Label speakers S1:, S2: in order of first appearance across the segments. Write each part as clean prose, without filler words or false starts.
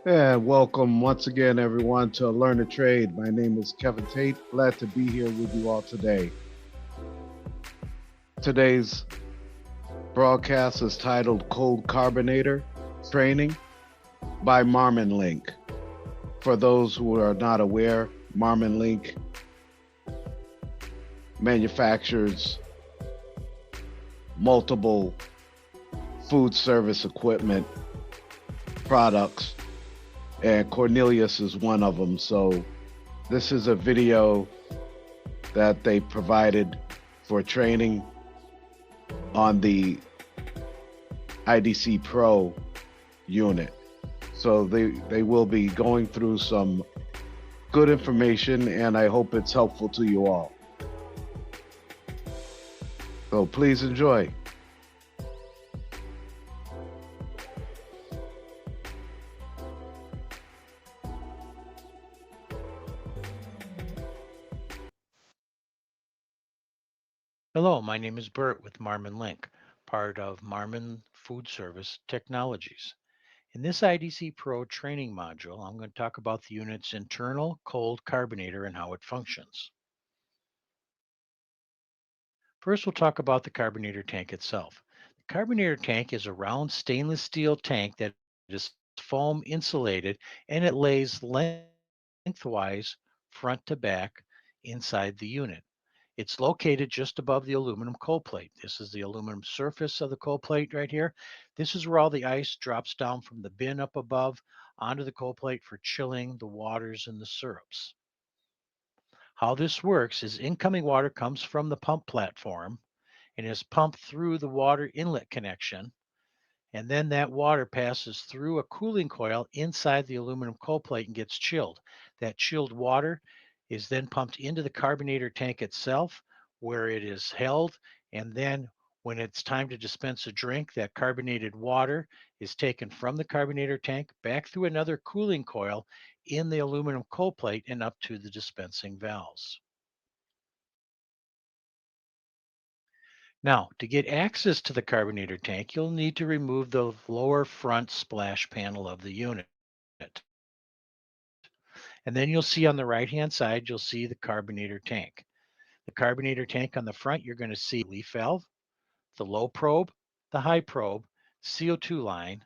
S1: And welcome once again, everyone, to Learn a Trade. My name is Kevin Tate. Glad to be here with you all today. Today's broadcast is titled Cold Carbonator Training by Marmon Link. For those who are not aware, Marmon Link manufactures multiple food service equipment products, and Cornelius is one of them. So, this is a video that they provided for training on the IDC Pro unit. So they will be going through some good information, and I hope it's helpful to you all. So please enjoy.
S2: Hello, my name is Bert with Marmon Link, part of Marmon Food Service Technologies. In this IDC Pro training module, I'm going to talk about the unit's internal cold carbonator and how it functions. First, we'll talk about the carbonator tank itself. The carbonator tank is a round stainless steel tank that is foam insulated and it lays lengthwise front to back inside the unit. It's located just above the aluminum cold plate. This is the aluminum surface of the cold plate right here. This is where all the ice drops down from the bin up above onto the cold plate for chilling the waters and the syrups. How this works is incoming water comes from the pump platform and is pumped through the water inlet connection. And then that water passes through a cooling coil inside the aluminum cold plate and gets chilled. That chilled water is then pumped into the carbonator tank itself, where it is held. And then when it's time to dispense a drink, that carbonated water is taken from the carbonator tank back through another cooling coil in the aluminum cold plate and up to the dispensing valves. Now, to get access to the carbonator tank, you'll need to remove the lower front splash panel of the unit. And then you'll see on the right-hand side, you'll see the carbonator tank. The carbonator tank on the front, you're going to see the relief valve, the low probe, the high probe, CO2 line,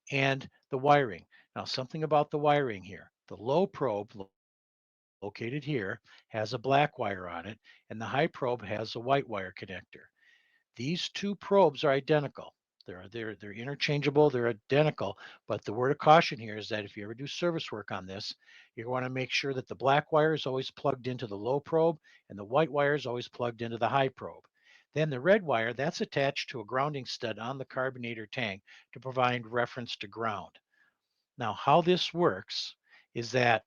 S2: and the wiring. Now, something about the wiring here. The low probe located here has a black wire on it, and the high probe has a white wire connector. These two probes are identical. They're interchangeable, they're identical, but the word of caution here is that if you ever do service work on this, you want to make sure that the black wire is always plugged into the low probe and the white wire is always plugged into the high probe. Then the red wire, that's attached to a grounding stud on the carbonator tank to provide reference to ground. Now, how this works is that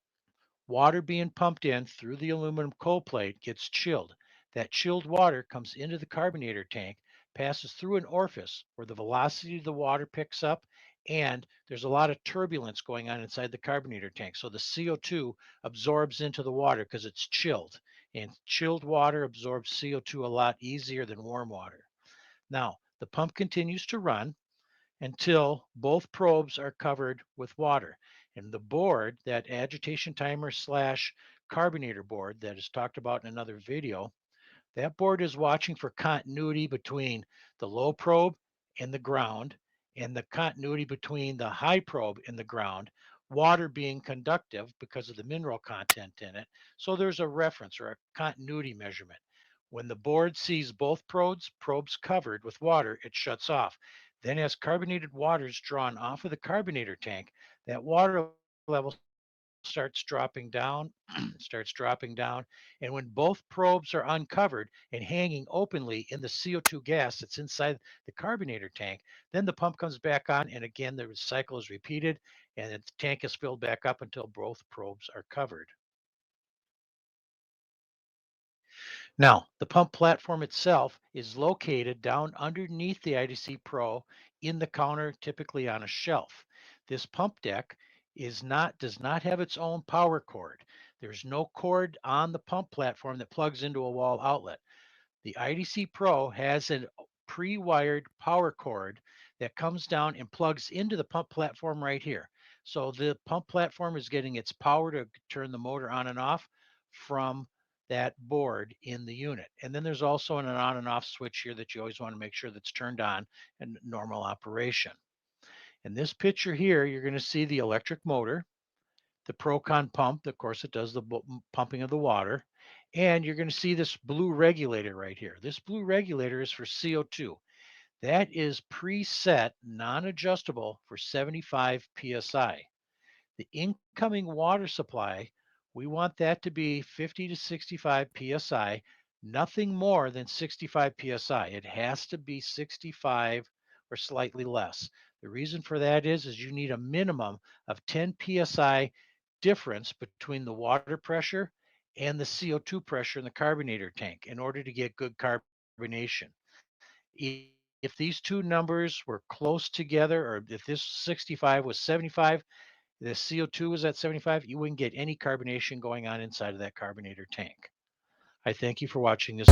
S2: water being pumped in through the aluminum cold plate gets chilled. That chilled water comes into the carbonator tank, passes through an orifice where the velocity of the water picks up, and there's a lot of turbulence going on inside the carbonator tank. So the CO2 absorbs into the water because it's chilled, and chilled water absorbs CO2 a lot easier than warm water. Now, the pump continues to run until both probes are covered with water. And the board, that agitation timer slash carbonator board that is talked about in another video, that board is watching for continuity between the low probe and the ground and the continuity between the high probe and the ground, water being conductive because of the mineral content in it. So there's a reference or a continuity measurement. When the board sees both probes covered with water, it shuts off. Then as carbonated water is drawn off of the carbonator tank, that water level starts dropping down, starts dropping down. And when both probes are uncovered and hanging openly in the CO2 gas that's inside the carbonator tank, then the pump comes back on. And again, the cycle is repeated and the tank is filled back up until both probes are covered. Now, the pump platform itself is located down underneath the IDC Pro in the counter, typically on a shelf. This pump deck does not have its own power cord. There's no cord on the pump platform that plugs into a wall outlet. The IDC Pro has a pre-wired power cord that comes down and plugs into the pump platform right here. So the pump platform is getting its power to turn the motor on and off from that board in the unit. And then there's also an on and off switch here that you always want to make sure that's turned on in normal operation. In this picture here, you're going to see the electric motor, the Procon pump, of course it does the pumping of the water, and you're going to see this blue regulator right here. This blue regulator is for CO2. That is preset, non-adjustable for 75 psi. The incoming water supply, we want that to be 50 to 65 psi, nothing more than 65 psi. It has to be 65 or slightly less. The reason for that is you need a minimum of 10 psi difference between the water pressure and the CO2 pressure in the carbonator tank in order to get good carbonation. If these two numbers were close together, or if this 65 was 75, the CO2 was at 75, you wouldn't get any carbonation going on inside of that carbonator tank. I thank you for watching this.